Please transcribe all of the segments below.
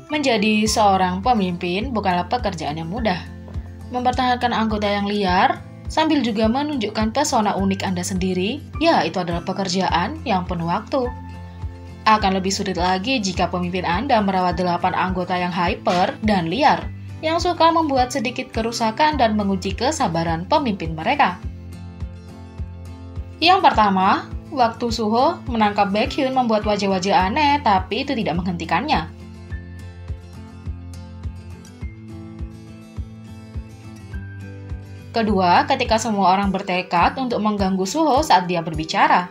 Menjadi seorang pemimpin bukanlah pekerjaan yang mudah. Mempertahankan anggota yang liar, sambil juga menunjukkan pesona unik Anda sendiri, ya itu adalah pekerjaan yang penuh waktu. Akan lebih sulit lagi jika pemimpin Anda merawat 8 anggota yang hyper dan liar, yang suka membuat sedikit kerusakan dan menguji kesabaran pemimpin mereka. Yang pertama, waktu Suho menangkap Baekhyun membuat wajah-wajah aneh, tapi itu tidak menghentikannya. Kedua, ketika semua orang bertekad untuk mengganggu Suho saat dia berbicara.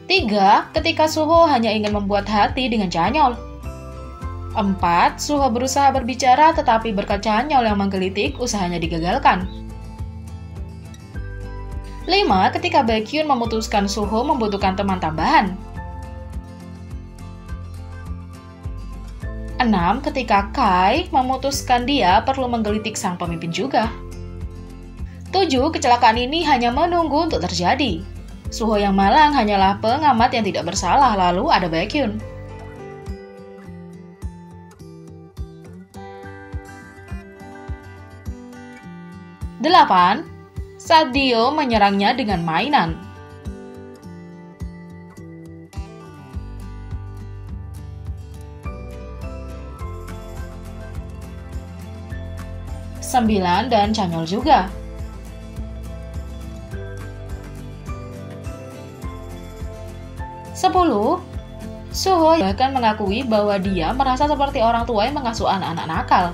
Tiga, ketika Suho hanya ingin membuat hati dengan Chanyeol. 4. Suho berusaha berbicara tetapi berkat Chanyeol yang menggelitik, usahanya digagalkan. 5. Ketika Baekhyun memutuskan Suho membutuhkan teman tambahan. 6. Ketika Kai memutuskan dia perlu menggelitik sang pemimpin juga. 7. Kecelakaan ini hanya menunggu untuk terjadi. Suho yang malang hanyalah pengamat yang tidak bersalah, lalu ada Baekhyun. 8. Saat Dio menyerangnya dengan mainan. 9 dan Chanyeol juga. 10. Suho bahkan mengakui bahwa dia merasa seperti orang tua yang mengasuh anak-anak nakal.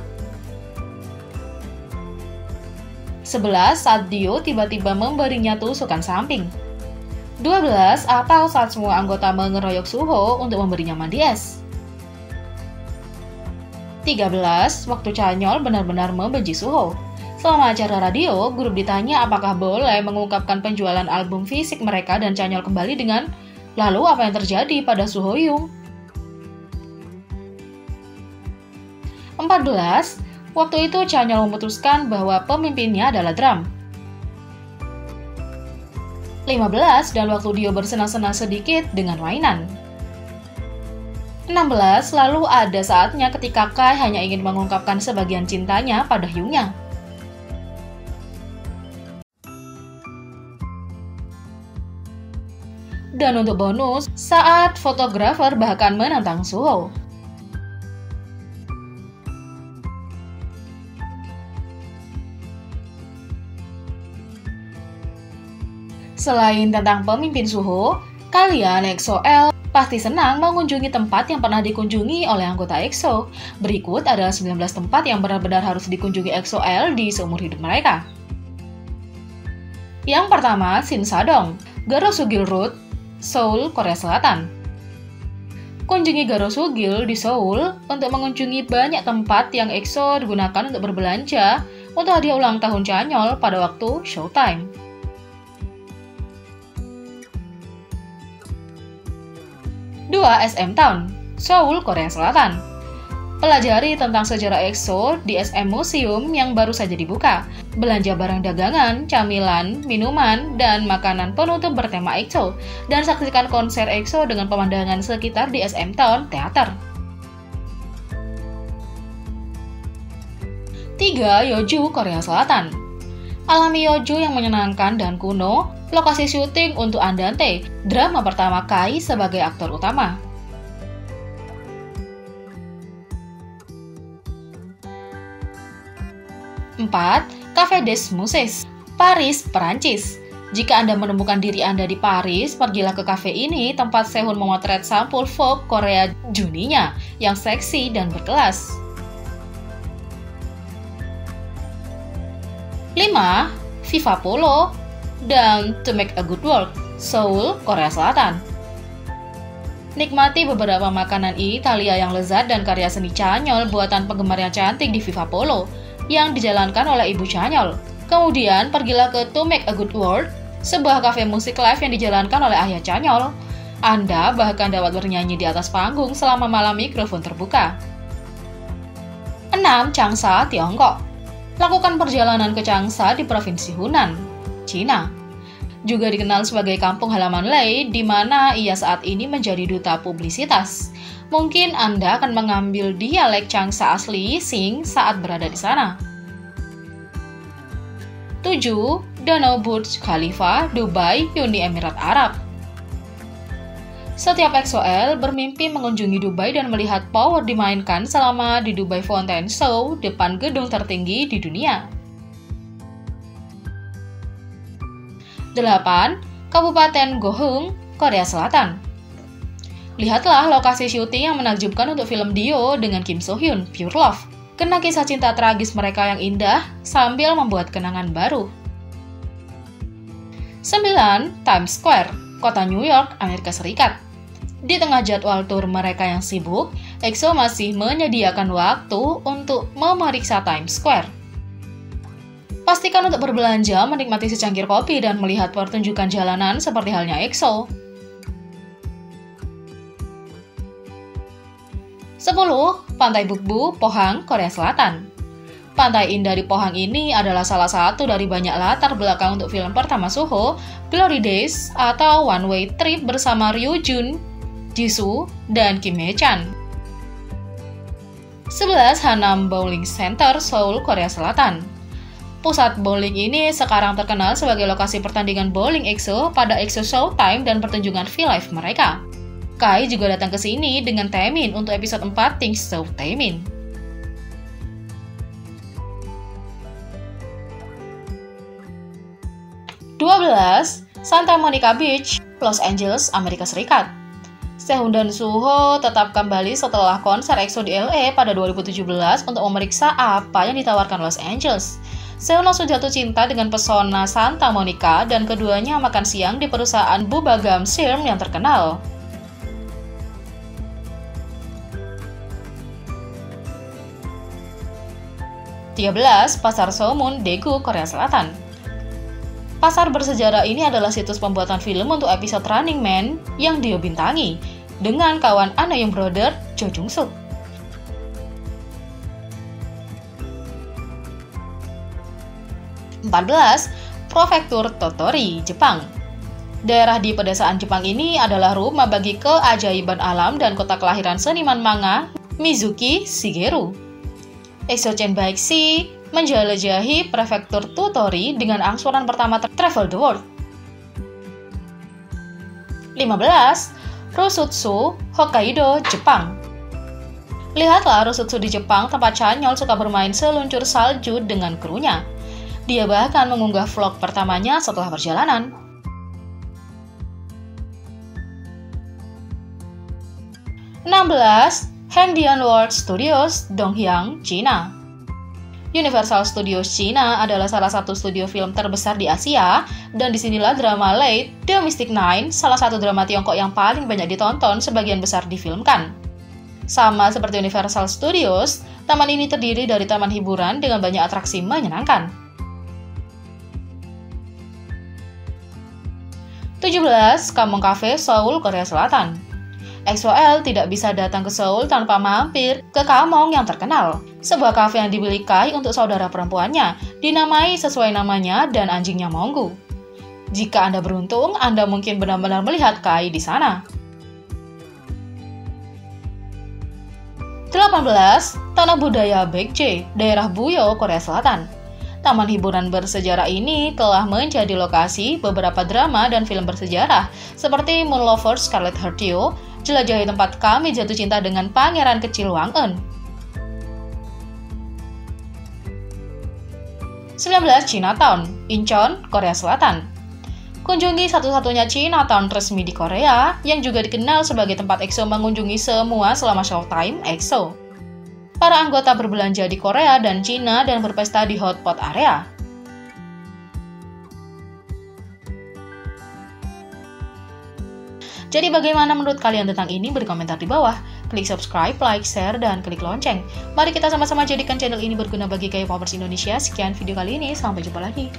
11. Saat Dio tiba-tiba memberinya tusukan samping. 12. Atau saat semua anggota mengeroyok Suho untuk memberinya mandi es. 13. Waktu Chanyeol benar-benar membenci Suho. Selama acara radio, grup ditanya apakah boleh mengungkapkan penjualan album fisik mereka dan Chanyeol kembali dengan, "Lalu apa yang terjadi pada Suho Yung?" 14. Waktu itu Chanyeol memutuskan bahwa pemimpinnya adalah drum. 15. Dan waktu Dio bersenang-senang sedikit dengan mainan. 16. Lalu ada saatnya ketika Kai hanya ingin mengungkapkan sebagian cintanya pada Hyungnya. Dan untuk bonus, saat fotografer bahkan menentang Suho. Selain tentang pemimpin Suho, kalian EXO-L pasti senang mengunjungi tempat yang pernah dikunjungi oleh anggota EXO. Berikut adalah 19 tempat yang benar-benar harus dikunjungi EXO-L di seumur hidup mereka. Yang pertama, Sinsadong, Garosugil Road, Seoul, Korea Selatan. Kunjungi Garosugil di Seoul untuk mengunjungi banyak tempat yang EXO digunakan untuk berbelanja untuk hadiah ulang tahun Chanyeol pada waktu showtime. 2. SM Town, Seoul, Korea Selatan. Pelajari tentang sejarah EXO di SM Museum yang baru saja dibuka. Belanja barang dagangan, camilan, minuman, dan makanan penutup bertema EXO. Dan saksikan konser EXO dengan pemandangan sekitar di SM Town Theater. 3. Yeoju, Korea Selatan. Alami Yeoju yang menyenangkan dan kuno, lokasi syuting untuk Andante, drama pertama Kai sebagai aktor utama. 4. Café des Muses, Paris, Perancis. Jika Anda menemukan diri Anda di Paris, pergilah ke kafe ini, tempat Sehun memotret sampul folk Korea Juninya yang seksi dan berkelas. 5. Viva Polo dan To Make a Good Work, Seoul, Korea Selatan. Nikmati beberapa makanan Italia yang lezat dan karya seni Chanyeol buatan penggemar yang cantik di Viva Polo yang dijalankan oleh ibu Chanyeol. Kemudian pergilah ke To Make a Good Work, sebuah kafe musik live yang dijalankan oleh ayah Chanyeol. Anda bahkan dapat bernyanyi di atas panggung selama malam mikrofon terbuka. 6. Changsha, Tiongkok. Lakukan perjalanan ke Changsha di Provinsi Hunan. Cina. Juga dikenal sebagai kampung halaman Lei, di mana ia saat ini menjadi duta publisitas. Mungkin Anda akan mengambil dialek Changsha asli Sing saat berada di sana. 7. Danau Burj Khalifa, Dubai, Uni Emirat Arab. Setiap EXO-L bermimpi mengunjungi Dubai dan melihat Power dimainkan selama di Dubai Fountain Show, depan gedung tertinggi di dunia. 8. Kabupaten Goheung, Korea Selatan. Lihatlah lokasi syuting yang menakjubkan untuk film Dio dengan Kim So Hyun, Pure Love. Kena kisah cinta tragis mereka yang indah sambil membuat kenangan baru. 9. Times Square, kota New York, Amerika Serikat. Di tengah jadwal tur mereka yang sibuk, EXO masih menyediakan waktu untuk memeriksa Times Square. Pastikan untuk berbelanja, menikmati secangkir kopi, dan melihat pertunjukan jalanan seperti halnya EXO. 10. Pantai Bukbu, Pohang, Korea Selatan. Pantai indah di Pohang ini adalah salah satu dari banyak latar belakang untuk film pertama Suho, Glory Days, atau One Way Trip bersama Ryu Jun, Jisoo, dan Kim Hye Chan. 11. Hanam Bowling Center, Seoul, Korea Selatan. Pusat bowling ini sekarang terkenal sebagai lokasi pertandingan bowling EXO pada EXO Showtime dan pertunjukan V-Live mereka. Kai juga datang ke sini dengan Taemin untuk episode 4 Things So Taemin. 12. Santa Monica Beach, Los Angeles, Amerika Serikat. Sehun dan Suho tetap kembali setelah konser EXO di LA pada 2017 untuk memeriksa apa yang ditawarkan Los Angeles. Sehun langsung jatuh cinta dengan pesona Santa Monica dan keduanya makan siang di perusahaan Bubagam Shrimp yang terkenal. Pasar Somun, Daegu, Korea Selatan. Pasar bersejarah ini adalah situs pembuatan film untuk episode Running Man yang Dio bintangi dengan kawan An Young Brother, Jo Jung Suk. 14. Prefektur Tottori, Jepang. Daerah di pedesaan Jepang ini adalah rumah bagi keajaiban alam dan kota kelahiran seniman manga Mizuki Shigeru. EXO Chen Baekshi menjelajahi prefektur Tottori dengan angsuran pertama Travel the World. 15. Rusutsu, Hokkaido, Jepang. Lihatlah Rusutsu di Jepang, tempat Chanyeol suka bermain seluncur salju dengan krunya. Dia bahkan mengunggah vlog pertamanya setelah perjalanan. 16. Hengdian World Studios, Donghyang, China. Universal Studios China adalah salah satu studio film terbesar di Asia, dan disinilah drama Late, The Mystic Nine, salah satu drama Tiongkok yang paling banyak ditonton, sebagian besar difilmkan. Sama seperti Universal Studios, taman ini terdiri dari taman hiburan dengan banyak atraksi menyenangkan. 17. Kamong Cafe, Seoul, Korea Selatan. EXO-L tidak bisa datang ke Seoul tanpa mampir ke Kamong yang terkenal, sebuah kafe yang dibeli Kai untuk saudara perempuannya, dinamai sesuai namanya dan anjingnya Monggu. Jika Anda beruntung, Anda mungkin benar-benar melihat Kai di sana. 18. Tanah Budaya Baekje, daerah Buyo, Korea Selatan. Taman hiburan bersejarah ini telah menjadi lokasi beberapa drama dan film bersejarah seperti Moon Lovers Scarlet Heart Yo, Jelajahi tempat kami jatuh cinta dengan pangeran kecil Wang Eun. 19. Chinatown, Incheon, Korea Selatan. Kunjungi satu-satunya Chinatown resmi di Korea yang juga dikenal sebagai tempat EXO mengunjungi semua selama Showtime EXO. Para anggota berbelanja di Korea dan Cina dan berpesta di hotpot area. Jadi bagaimana menurut kalian tentang ini? Beri komentar di bawah. Klik subscribe, like, share, dan klik lonceng. Mari kita sama-sama jadikan channel ini berguna bagi K-popers Indonesia. Sekian video kali ini, sampai jumpa lagi.